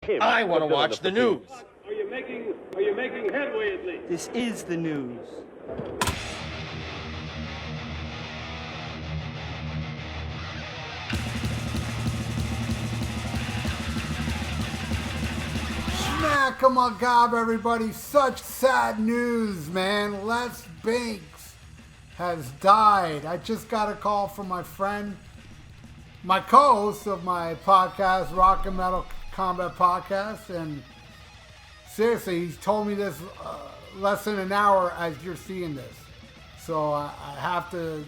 him. I want to watch the news. Are you making headway at least? This is the news. Smack 'em on gob, everybody. Such sad news, man. Les Binks has died. I just got a call from my friend, my co-host of my podcast, Rock and Metal Combat Podcast, and seriously, he's told me this less than an hour as you're seeing this. So I have to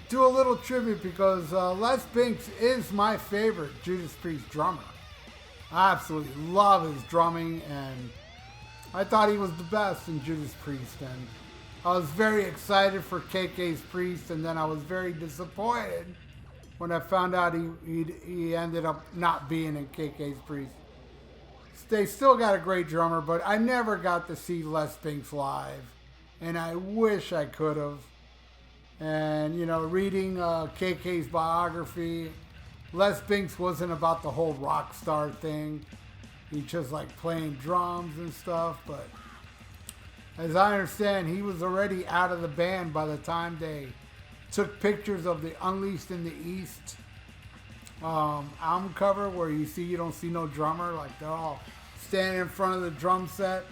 do a little tribute because Les Binks is my favorite Judas Priest drummer. I absolutely love his drumming, and I thought he was the best in Judas Priest. And I was very excited for KK's Priest, and then I was very disappointed when I found out he ended up not being in KK's Priest. They still got a great drummer, but I never got to see Les Binks live, and I wish I could have. And, you know, reading KK's biography, Les Binks wasn't about the whole rock star thing. He just like playing drums and stuff, but as I understand, he was already out of the band by the time they took pictures of the Unleashed in the East album cover, where you don't see no drummer, like they're all standing in front of the drum set.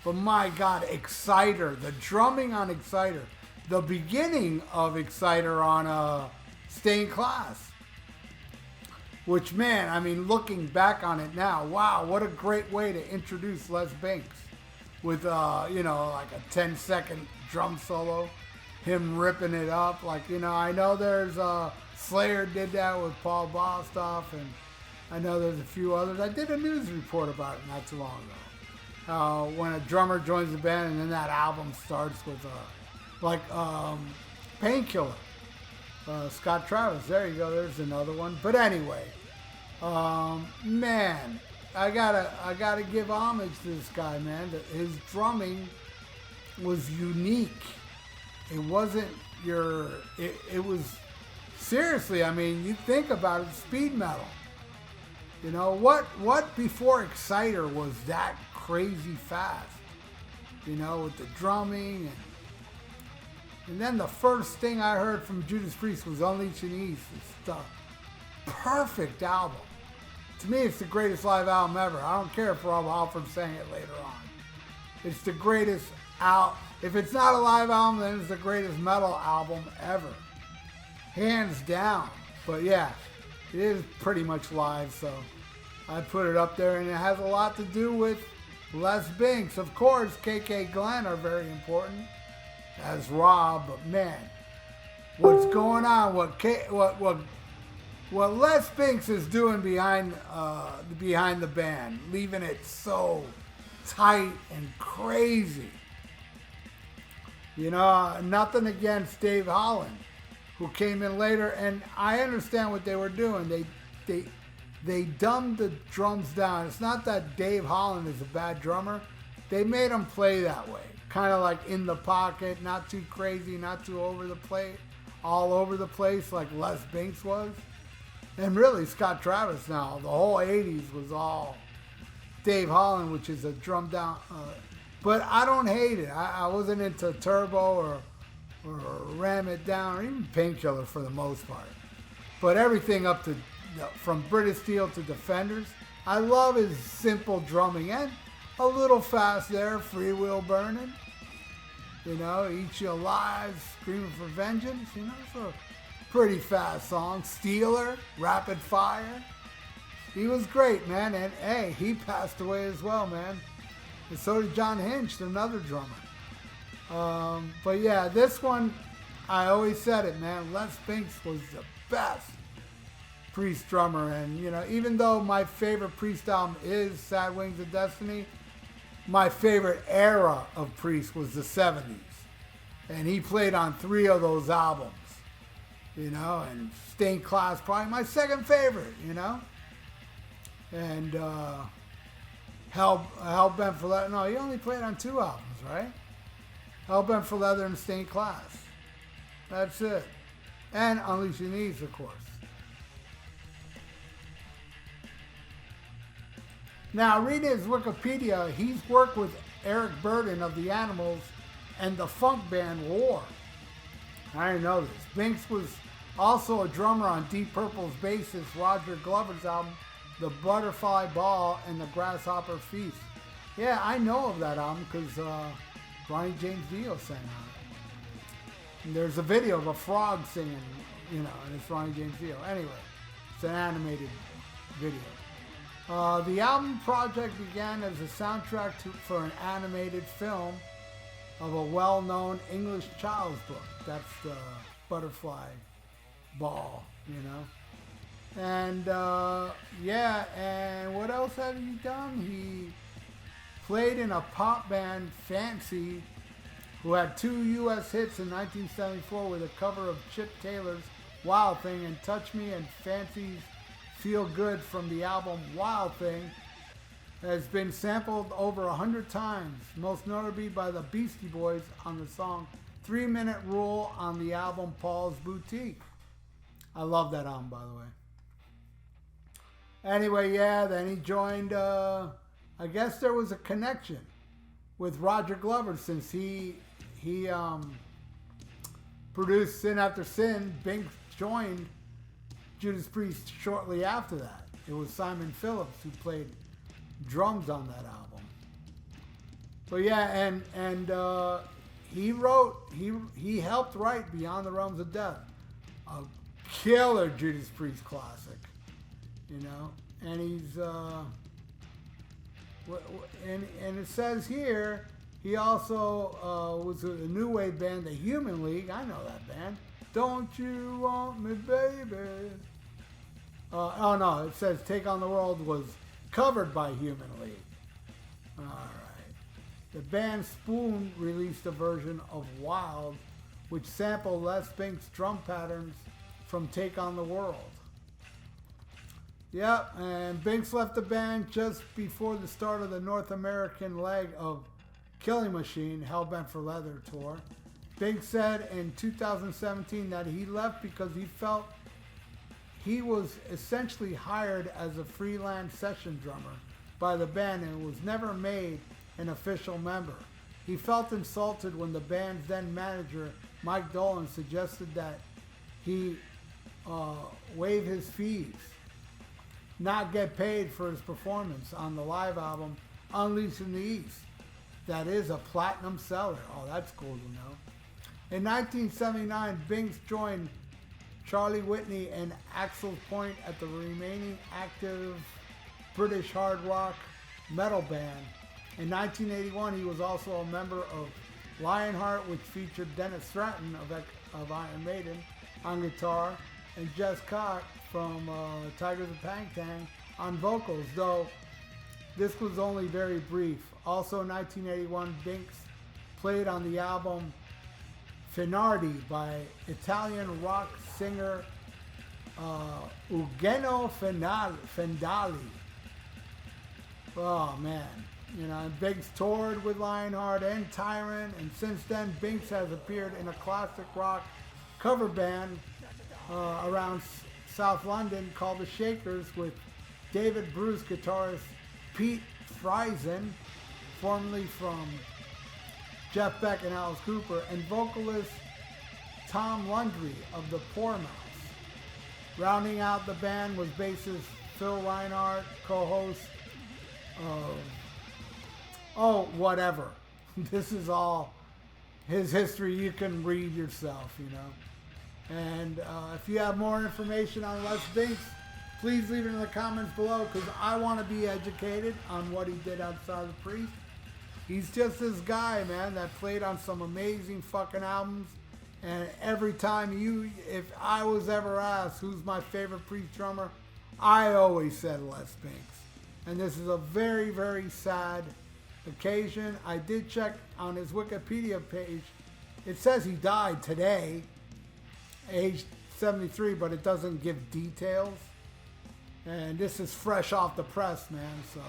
But my God, Exciter, the drumming on Exciter, the beginning of Exciter on Stained Class. Which, man, I mean, looking back on it now, wow, what a great way to introduce Les Binks with, you know, like a 10-second drum solo, him ripping it up. Like, you know, I know there's Slayer did that with Paul Bostoff, and I know there's a few others. I did a news report about it not too long ago. When a drummer joins the band and then that album starts with, Painkiller. Scott Travis, there you go, there's another one. But anyway, man, I gotta give homage to this guy, man. His drumming was unique. It wasn't it was, seriously, I mean, you think about it, speed metal. You know, what before Exciter was that crazy fast? You know, with the drumming and then the first thing I heard from Judas Priest was Unleashed in the East. It's the perfect album. To me, it's the greatest live album ever. I don't care if Rob Halford's saying it later on. It's the greatest if it's not a live album, then it's the greatest metal album ever. Hands down. But yeah, it is pretty much live, so I put it up there, and it has a lot to do with Les Binks. Of course, KK Glenn are very important as Rob, but man, what's going on? What Les Binks is doing behind the band, leaving it so tight and crazy. You know, nothing against Dave Holland, who came in later, and I understand what they were doing. They dumbed the drums down. It's not that Dave Holland is a bad drummer. They made him play that way. Kind of like in the pocket, not too crazy, not too all over the place like Les Binks was. And really, Scott Travis now, the whole 80s was all Dave Holland, which is a drum down. But I don't hate it. I wasn't into Turbo or Ram It Down or even Painkiller for the most part. But everything up to, from British Steel to Defenders, I love his simple drumming and a little fast there, Free Will Burning. You know, Eat You Alive, Screaming for Vengeance. You know, it's a pretty fast song. Steeler, Rapid Fire. He was great, man. And hey, he passed away as well, man. And so did John Hinch, another drummer. But yeah, this one, I always said it, man. Les Binks was the best Priest drummer. And, you know, even though my favorite Priest album is Sad Wings of Destiny, my favorite era of Priest was the 70s. And he played on 3 of those albums, you know, and Stained Class, probably my second favorite, you know. And Hell Bent for Leather, no, he only played on 2 albums, right? Hell Bent for Leather and Stained Class. That's it. And Unleashed in the East, of course. Now, reading his Wikipedia, he's worked with Eric Burdon of The Animals and the funk band War. I didn't know this. Binks was also a drummer on Deep Purple's bassist Roger Glover's album, The Butterfly Ball and the Grasshopper Feast. Yeah, I know of that album because Ronnie James Dio sang on it. And there's a video of a frog singing, you know, and it's Ronnie James Dio. Anyway, it's an animated video. The album project began as a soundtrack for an animated film of a well-known English child's book. That's the Butterfly Ball, you know. And yeah, and what else have he done? He played in a pop band, Fancy, who had 2 U.S. hits in 1974 with a cover of Chip Taylor's Wild Thing and Touch Me, and Fancy's Feel Good from the album Wild Thing has been sampled over 100 times, most notably by the Beastie Boys on the song 3 Minute Rule on the album Paul's Boutique. I love that album, by the way. Anyway, yeah, then he joined, I guess there was a connection with Roger Glover since he produced Sin After Sin. Binks joined Judas Priest shortly after that. It was Simon Phillips who played drums on that album. But yeah, and he helped write Beyond the Realms of Death, a killer Judas Priest classic, you know. And he's and it says here he also was with a new wave band, the Human League. I know that band. Don't you want me, baby? Oh no, it says Take on the World was covered by Human League. Alright. The band Spoon released a version of Wild, which sampled Les Binks' drum patterns from Take on the World. Yep, and Binks left the band just before the start of the North American leg of Killing Machine, Hellbent for Leather tour. Binks said in 2017 that he left because he felt he was essentially hired as a freelance session drummer by the band and was never made an official member. He felt insulted when the band's then manager, Mike Dolan, suggested that he waive his fees, not get paid for his performance on the live album Unleashed in the East. That is a platinum seller. Oh, that's cool to know. In 1979, Binks joined Charlie Whitney and Axel Point at the remaining active British hard rock metal band. In 1981, he was also a member of Lionheart, which featured Dennis Stratton of Iron Maiden on guitar and Jess Cott from Tigers of Pangtang on vocals, though this was only very brief. Also in 1981, Binks played on the album Finardi by Italian rock singer Eugenio Fendali. Oh man, you know, Binks toured with Lionheart and Tyrant, and since then Binks has appeared in a classic rock cover band around South London called the Shakers with David Bruce guitarist Pete Friesen, formerly from Jeff Beck and Alice Cooper, and vocalist Tom Lundry of the Poor Mouse. Rounding out the band was bassist Phil Reinhardt, co-host of whatever. This is all his history. You can read yourself, you know. And if you have more information on Les Binks, please leave it in the comments below, because I want to be educated on what he did outside of Priest. He's just this guy, man, that played on some amazing fucking albums. And every time if I was ever asked who's my favorite Priest drummer, I always said Les Binks. And this is a very, very sad occasion. I did check on his Wikipedia page. It says he died today, age 73, but it doesn't give details. And this is fresh off the press, man, so.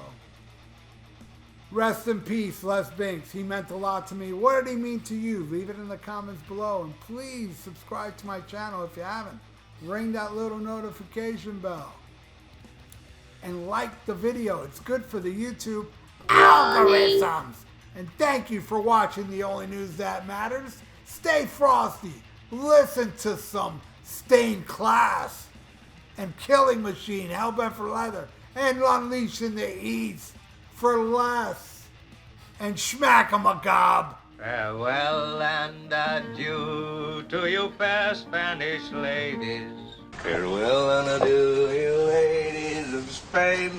Rest in peace, Les Binks. He meant a lot to me. What did he mean to you? Leave it in the comments below. And please subscribe to my channel if you haven't. Ring that little notification bell. and like the video. It's good for the YouTube algorithms. And thank you for watching The Only News That Matters. Stay frosty. Listen to some Stained Class and Killing Machine, Hellbent for Leather, and Unleashing the East for Less. And Schmack 'em a gob. Farewell and adieu to you fair Spanish ladies. Farewell and adieu, you ladies of Spain.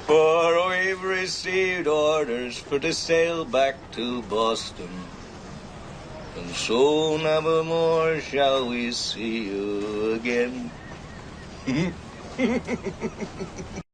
For we've received orders for to sail back to Boston. And so never more shall we see you again.